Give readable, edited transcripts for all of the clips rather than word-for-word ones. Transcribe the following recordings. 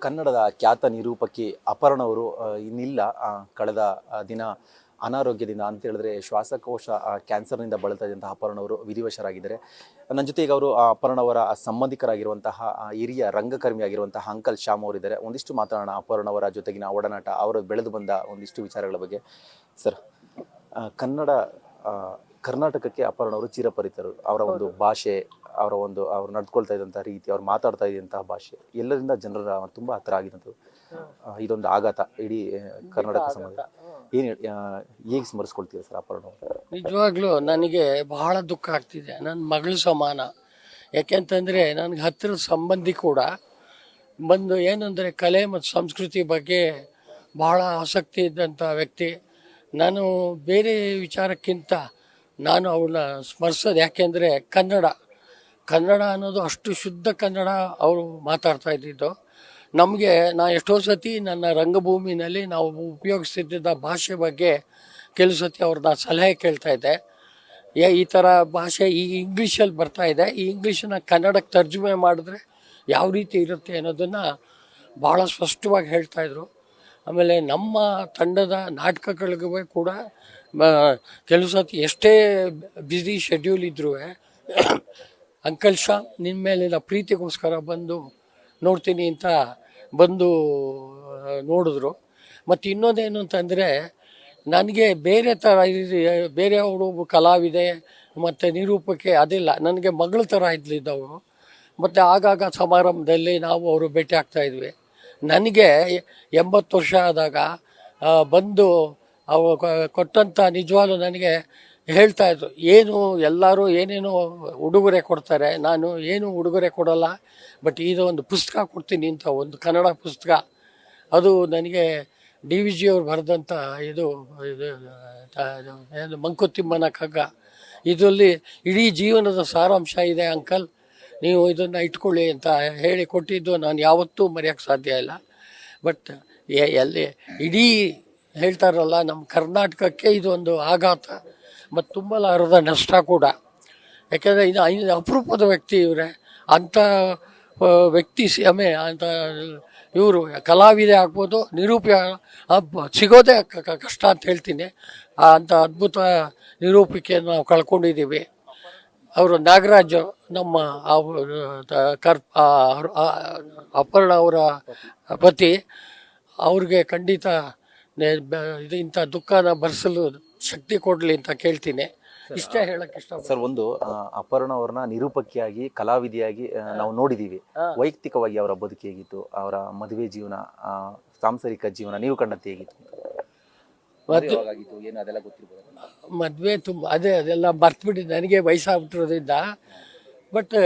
ಕನ್ನಡದ ಖ್ಯಾತ ನಿರೂಪಕಿ ಅಪರ್ಣ ಅವರು ಇನ್ನಿಲ್ಲ. ಕಳೆದ ದಿನ ಅನಾರೋಗ್ಯದಿಂದ ಅಂತ ಹೇಳಿದ್ರೆ ಶ್ವಾಸಕೋಶ ಕ್ಯಾನ್ಸರ್ನಿಂದ ಬಳಲ್ತಾ ಇದ್ದಂತಹ ಅಪರ್ಣ ಅವರು ವಿಧಿವಶರಾಗಿದ್ದಾರೆ. ನನ್ನ ಜೊತೆ ಈಗ ಅವರು ಅಪರ್ಣ ಅವರ ಸಂಬಂಧಿಕರಾಗಿರುವಂತಹ ಹಿರಿಯ ರಂಗಕರ್ಮಿ ಆಗಿರುವಂತಹ ಅಂಕಲ್ ಶ್ಯಾಮ್ ಅವರಿದ್ದಾರೆ. ಒಂದಿಷ್ಟು ಮಾತಾಡೋಣ ಅಪರ್ಣ ಅವರ ಜೊತೆಗಿನ ಒಡನಾಟ, ಅವರು ಬೆಳೆದು ಬಂದ ಒಂದಿಷ್ಟು ವಿಚಾರಗಳ ಬಗ್ಗೆ. ಸರ್, ಕರ್ನಾಟಕಕ್ಕೆ ಅಪರ್ಣ ಅವರು ಚಿರಪರಿತರು. ಅವರ ಒಂದು ಭಾಷೆ, ಅವ್ರು ನಡ್ಕೊಳ್ತಾ ಇದ್ದಂಥ ರೀತಿ, ಅವ್ರು ಮಾತಾಡ್ತಾ ಇದ್ದಂತಹ ಭಾಷೆ ಎಲ್ಲರಿಂದ ಜನರ ತುಂಬ ಹತ್ರ ಆಗಿದ್ದು. ಇದೊಂದು ಆಘಾತ ಇಡೀ ಕರ್ನಾಟಕ ಸಮಾಜ. ಹೇಗೆ ಸ್ಮರಿಸ್ಕೊಳ್ತೀವಿ ಸರ್ ಅಪರ್ಣ ಅವರು? ನಿಜವಾಗ್ಲೂ ನನಗೆ ಬಹಳ ದುಃಖ ಆಗ್ತಿದೆ. ನನ್ನ ಮಗಳು ಸಮಾನ. ಯಾಕೆಂತಂದರೆ ನನಗೆ ಹತ್ತಿರದ ಸಂಬಂಧಿ ಕೂಡ ಬಂದು ಏನಂದರೆ ಕಲೆ ಮತ್ತು ಸಂಸ್ಕೃತಿ ಬಗ್ಗೆ ಬಹಳ ಆಸಕ್ತಿ ಇದ್ದಂಥ ವ್ಯಕ್ತಿ. ನಾನು ಬೇರೆ ವಿಚಾರಕ್ಕಿಂತ ನಾನು ಅವಳನ್ನ ಸ್ಮರಿಸೋದು ಯಾಕೆಂದರೆ ಕನ್ನಡ ಅನ್ನೋದು ಅಷ್ಟು ಶುದ್ಧ ಕನ್ನಡ ಅವರು ಮಾತಾಡ್ತಾ ಇದ್ದಿದ್ದು. ನಮಗೆ ಎಷ್ಟೋ ಸತಿ ನನ್ನ ರಂಗಭೂಮಿನಲ್ಲಿ ನಾವು ಉಪಯೋಗಿಸ್ತಿದ್ದ ಭಾಷೆ ಬಗ್ಗೆ ಕೆಲವು ಸತಿ ಅವ್ರನ್ನ ಸಲಹೆ ಕೇಳ್ತಾ ಇದ್ದೆ. ಈ ಥರ ಭಾಷೆ ಈಗ ಇಂಗ್ಲೀಷಲ್ಲಿ ಬರ್ತಾ ಇದೆ, ಈ ಇಂಗ್ಲೀಷನ್ನ ಕನ್ನಡಕ್ಕೆ ತರ್ಜುಮೆ ಮಾಡಿದ್ರೆ ಯಾವ ರೀತಿ ಇರುತ್ತೆ ಅನ್ನೋದನ್ನು ಭಾಳ ಸ್ಪಷ್ಟವಾಗಿ ಹೇಳ್ತಾಯಿದ್ರು. ಆಮೇಲೆ ನಮ್ಮ ತಂಡದ ನಾಟಕಗಳಿಗೂ ಕೂಡ ಕೆಲವು ಸತಿ ಎಷ್ಟೇ ಬ್ಯುಸಿ ಶೆಡ್ಯೂಲ್ ಇದ್ರೂ ಅಂಕಲ್ ಶಾ ನಿನ್ನ ಮೇಲಿನ ಪ್ರೀತಿಗೋಸ್ಕರ ಬಂದು ನೋಡ್ತೀನಿ ಅಂತ ಬಂದು ನೋಡಿದ್ರು. ಮತ್ತು ಇನ್ನೊಂದೇನು ಅಂತಂದರೆ ನನಗೆ ಬೇರೆ ಥರ ಬೇರೆಯವರು ಕಲಾವಿದೆ ಮತ್ತು ನಿರೂಪಕ್ಕೆ ಅದಿಲ್ಲ, ನನಗೆ ಮಗಳ ಥರ ಇದ್ಲಿದ್ದವರು. ಮತ್ತು ಆಗಾಗ ಸಮಾರಂಭದಲ್ಲಿ ನಾವು ಅವರು ಭೇಟಿ ಆಗ್ತಾಯಿದ್ವಿ. ನನಗೆ 80 ವರ್ಷ ಆದಾಗ ಬಂದು ಅವರು ಕೊಟ್ಟಂಥ ನಿಜವಾಗ್ಲೂ ನನಗೆ ಹೇಳ್ತಾಯಿದ್ರು, ಎಲ್ಲರೂ ಏನೇನೋ ಉಡುಗೊರೆ ಕೊಡ್ತಾರೆ, ನಾನು ಏನು ಉಡುಗೊರೆ ಕೊಡೋಲ್ಲ, ಬಟ್ ಇದೊಂದು ಪುಸ್ತಕ ಕೊಡ್ತೀನಿ ಅಂತ, ಒಂದು ಕನ್ನಡ ಪುಸ್ತಕ. ಅದು ನನಗೆ DVG ಅವ್ರು ಬರೆದಂಥ ಇದು ಮಂಕುತಿಮ್ಮನ ಕಗ್ಗ. ಇದರಲ್ಲಿ ಇಡೀ ಜೀವನದ ಸಾರಾಂಶ ಇದೆ ಅಂಕಲ್, ನೀವು ಇದನ್ನು ಇಟ್ಕೊಳ್ಳಿ ಅಂತ ಹೇಳಿ ಕೊಟ್ಟಿದ್ದು ನಾನು ಯಾವತ್ತೂ ಮರೆಯೋಕ್ಕೆ ಸಾಧ್ಯ ಇಲ್ಲ. ಬಟ್ ಇಡೀ ಹೇಳ್ತಾರಲ್ಲ, ನಮ್ಮ ಕರ್ನಾಟಕಕ್ಕೆ ಇದೊಂದು ಆಘಾತ ಮತ್ತು ತುಂಬಲಾರದ ನಷ್ಟ ಕೂಡ. ಯಾಕೆಂದರೆ ಇದು ಅಪರೂಪದ ವ್ಯಕ್ತಿ ಇವರೇ. ಅಂಥ ವ್ಯಕ್ತಿ ಅಂತ ಇವರು ಕಲಾವಿದೆ ಆಗ್ಬೋದು, ನಿರೂಪಿ ಸಿಗೋದೇ ಕಷ್ಟ ಅಂತ ಹೇಳ್ತೀನಿ. ಅಂಥ ಅದ್ಭುತ ನಿರೂಪಿಕೆಯನ್ನು ನಾವು ಕಳ್ಕೊಂಡಿದ್ದೀವಿ. ಅವರು ನಾಗರಾಜ್, ನಮ್ಮ ಅಪರ್ಣ ಅವರ ಪತಿ, ಅವ್ರಿಗೆ ಖಂಡಿತ ಇಂಥ ದುಃಖನ ಭರಿಸಲು ಶಕ್ತಿ ಕೊಡಲಿ ಅಂತ ಕೇಳ್ತೀನಿ. ಇಷ್ಟೇ ಹೇಳಕ್ಕೆ ಇಷ್ಟ. ಸರ್, ಒಂದು ಅಪರ್ಣ ಅವ್ರನ್ನ ನಿರೂಪಕಿಯಾಗಿ, ಕಲಾವಿದೆಯಾಗಿ ನಾವು ನೋಡಿದೀವಿ. ವೈಯಕ್ತಿಕವಾಗಿ ಅವರ ಬದುಕು ಹೇಗಿತ್ತು, ಅವರ ಮದುವೆ ಜೀವನ, ಸಾಂಸಾರಿಕ ಜೀವನ ನೀವು ಕಂಡಂತೆ ಹೇಗಿತ್ತು? ಮದುವೆ ತುಂಬ ಅದೆಲ್ಲ ಮರ್ತ್ಬಿಟ್ಟು ನನಗೆ ವಯಸ್ಸಾಗ್ಬಿಟ್ಟಿರೋದ್ರಿಂದ. ಬಟ್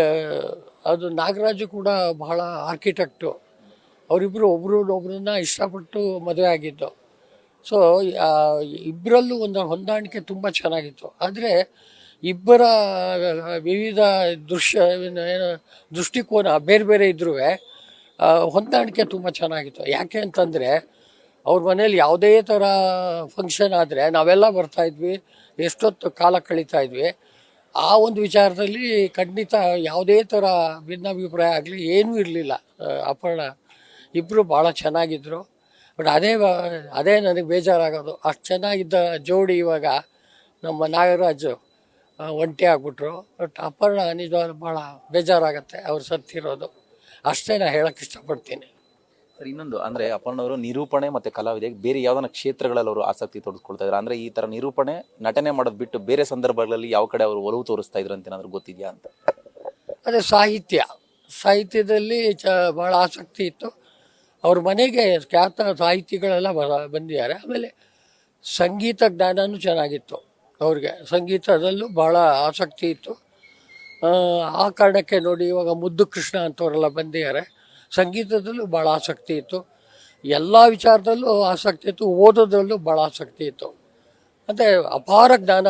ಅದು ನಾಗರಾಜು ಕೂಡ ಬಹಳ ಆರ್ಕಿಟೆಕ್ಟು. ಅವರಿಬ್ಬರು ಒಬ್ರನ್ನ ಇಷ್ಟಪಟ್ಟು ಮದುವೆ ಆಗಿದ್ದು. ಸೊ ಇಬ್ಬರಲ್ಲೂ ಒಂದು ಹೊಂದಾಣಿಕೆ ತುಂಬ ಚೆನ್ನಾಗಿತ್ತು. ಆದರೆ ಇಬ್ಬರ ವಿವಿಧ ದೃಷ್ಟಿಕೋನ ಬೇರೆ ಬೇರೆ ಇದ್ರೂ ಹೊಂದಾಣಿಕೆ ತುಂಬ ಚೆನ್ನಾಗಿತ್ತು. ಯಾಕೆ ಅಂತಂದರೆ ಅವ್ರ ಮನೇಲಿ ಯಾವುದೇ ಥರ ಫಂಕ್ಷನ್ ಆದರೆ ನಾವೆಲ್ಲ ಬರ್ತಾಯಿದ್ವಿ, ಎಷ್ಟೊತ್ತು ಕಾಲ ಕಳೀತಾ ಇದ್ವಿ. ಆ ಒಂದು ವಿಚಾರದಲ್ಲಿ ಖಂಡಿತ ಯಾವುದೇ ಥರ ಭಿನ್ನಾಭಿಪ್ರಾಯ ಆಗಲಿ ಏನೂ ಇರಲಿಲ್ಲ. ಅಪರ್ಣ ಇಬ್ಬರು ಭಾಳ ಚೆನ್ನಾಗಿದ್ದರು. ಬಟ್ ಅದೇ ನನಗೆ ಬೇಜಾರಾಗೋದು, ಅಷ್ಟು ಚೆನ್ನಾಗಿದ್ದ ಜೋಡಿ ಇವಾಗ ನಮ್ಮ ನಾಗರಾಜು ಒಂಟಿ ಆಗ್ಬಿಟ್ರು. ಬಟ್ ಅಪರ್ಣ ನಿಜವಾಗ್ಲೂ ಭಾಳ ಬೇಜಾರಾಗತ್ತೆ ಅವ್ರು ಸತ್ತಿರೋದು. ಅಷ್ಟೇ ನಾನು ಹೇಳೋಕ್ಕೆ ಇಷ್ಟಪಡ್ತೀನಿ. ಸರ್, ಇನ್ನೊಂದು ಅಂದರೆ ಅಪರ್ಣವರು ನಿರೂಪಣೆ ಮತ್ತು ಕಲಾವಿದೆ ಬೇರೆ ಯಾವುದನ್ನ ಕ್ಷೇತ್ರಗಳಲ್ಲಿ ಅವರು ಆಸಕ್ತಿ ತೊಡಸ್ಕೊಳ್ತಾ ಇದ್ದಾರೆ? ಅಂದರೆ ಈ ಥರ ನಿರೂಪಣೆ, ನಟನೆ ಮಾಡೋದು ಬಿಟ್ಟು ಬೇರೆ ಸಂದರ್ಭಗಳಲ್ಲಿ ಯಾವ ಕಡೆ ಅವರು ಒಲವು ತೋರಿಸ್ತಾ ಇದ್ರು ಅಂತ ಏನಾದರೂ ಗೊತ್ತಿದೆಯಾ ಅಂತ? ಅದೇ ಸಾಹಿತ್ಯದಲ್ಲಿ ಭಾಳ ಆಸಕ್ತಿ ಇತ್ತು. ಅವ್ರ ಮನೆಗೆ ಖ್ಯಾತ ಸಾಹಿತಿಗಳೆಲ್ಲ ಬಂದಿದ್ದಾರೆ. ಆಮೇಲೆ ಸಂಗೀತ ಜ್ಞಾನವೂ ಚೆನ್ನಾಗಿತ್ತು ಅವ್ರಿಗೆ, ಸಂಗೀತದಲ್ಲೂ ಭಾಳ ಆಸಕ್ತಿ ಇತ್ತು. ಆ ಕಾರಣಕ್ಕೆ ನೋಡಿ ಇವಾಗ ಮುದ್ದು ಕೃಷ್ಣ ಅಂತವರೆಲ್ಲ ಬಂದಿದ್ದಾರೆ. ಸಂಗೀತದಲ್ಲೂ ಭಾಳ ಆಸಕ್ತಿ ಇತ್ತು, ಎಲ್ಲ ವಿಚಾರದಲ್ಲೂ ಆಸಕ್ತಿ ಇತ್ತು, ಓದೋದ್ರಲ್ಲೂ ಭಾಳ ಆಸಕ್ತಿ ಇತ್ತು. ಮತ್ತು ಅಪಾರ ಜ್ಞಾನ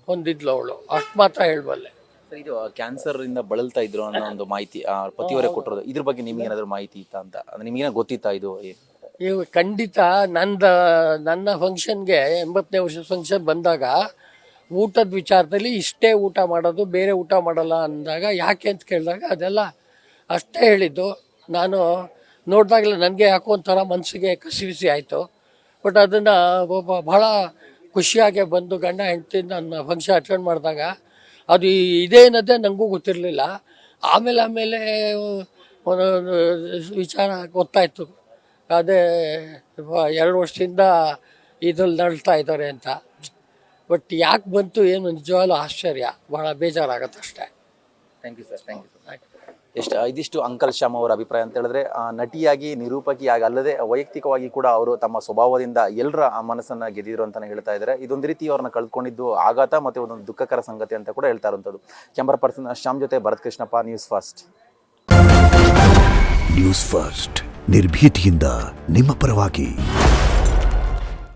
ಹೊಂದಿದ್ಲು ಅವಳು, ಅಷ್ಟು ಮಾತ್ರ ಹೇಳಬಲ್ಲೆ. ಇದು ಕ್ಯಾನ್ಸರ್ ಇಂದ ಬಳಲ್ತಾ ಇದ್ರು ಅನ್ನೋ ಒಂದು ಮಾಹಿತಿ ಪತಿಯವರೇ ಕೊಟ್ಟಿರೋದು. ಇದ್ರ ಬಗ್ಗೆ ನಿಮ್ಗೆ ಏನಾದ್ರು ಮಾಹಿತಿ ಇತ್ತಾ ಅಂತ, ನಿಮ್ಗೇನ ಗೊತ್ತಿತ್ತಾ? ಇದು ಖಂಡಿತ ನನ್ನ ಫಂಕ್ಷನ್ಗೆ 80ನೇ ವರ್ಷದ ಫಂಕ್ಷನ್ ಬಂದಾಗ ಊಟದ ವಿಚಾರದಲ್ಲಿ ಇಷ್ಟೇ ಊಟ ಮಾಡೋದು, ಬೇರೆ ಊಟ ಮಾಡಲ್ಲ ಅಂದಾಗ ಯಾಕೆ ಅಂತ ಕೇಳಿದಾಗ ಅದೆಲ್ಲ ಅಷ್ಟೇ ಹೇಳಿದ್ದು. ನಾನು ನೋಡಿದಾಗಲೇ ನನಗೆ ಯಾಕೋ ಒಂಥರ ಮನಸ್ಸಿಗೆ ಕಸಿವಿಸಿ ಆಯಿತು. ಬಟ್ ಅದನ್ನು ಭಾಳ ಖುಷಿಯಾಗೆ ಬಂದು ಗಂಡ ಹೆಂಡತಿ ನನ್ನ ಫಂಕ್ಷನ್ ಅಟೆಂಡ್ ಮಾಡಿದಾಗ ಅದು ಇದೇನದೇ ನನಗೂ ಗೊತ್ತಿರಲಿಲ್ಲ. ಆಮೇಲೆ ಒಂದೊಂದು ವಿಚಾರ ಗೊತ್ತಾಯಿತು, ಅದೇ 2 ವರ್ಷದಿಂದ ಇದ್ರಲ್ಲಿ ನಡ್ತಾ ಇದ್ದಾರೆ ಅಂತ. ಬಟ್ ಯಾಕೆ ಬಂತು ಏನು ನಿಜವಾಗ್ಲೂ ಆಶ್ಚರ್ಯ, ಭಾಳ ಬೇಜಾರಾಗತ್ತೆ ಅಷ್ಟೇ. Thank you sir, thank you sir. ಇದಿಷ್ಟು ಅಂಕಲ್ ಶ್ಯಾಮ್ ಅವರ ಅಭಿಪ್ರಾಯ ಅಂತ ಹೇಳಿದ್ರೆ, ನಟಿಯಾಗಿ ನಿರೂಪಕಿಯಾಗಿ ಅಲ್ಲದೆ ವೈಯಕ್ತಿಕವಾಗಿ ಕೂಡ ಅವರು ತಮ್ಮ ಸ್ವಭಾವದಿಂದ ಎಲ್ಲರ ಮನಸ್ಸನ್ನ ಗೆದ್ದಿದ್ರು ಅಂತಾನೆ ಹೇಳ್ತಾ ಇದ್ದಾರೆ. ಇದೊಂದು ರೀತಿ ಅವ್ರನ್ನ ಕಳ್ಕೊಂಡಿದ್ದು ಆಘಾತ ಮತ್ತೆ ಒಂದೊಂದು ದುಃಖಕರ ಸಂಗತಿ ಅಂತ ಕೂಡ ಹೇಳ್ತಾ ಇರುವಂಥದ್ದು. ಕ್ಯಾಮರಾ ಪರ್ಸನ್ ಶ್ಯಾಮ್ ಜೊತೆ Bharat Krishnappa, news first. News first ನಿರ್ಭೀತಿಯಿಂದ ನಿಮ್ಮ ಪರವಾಗಿ.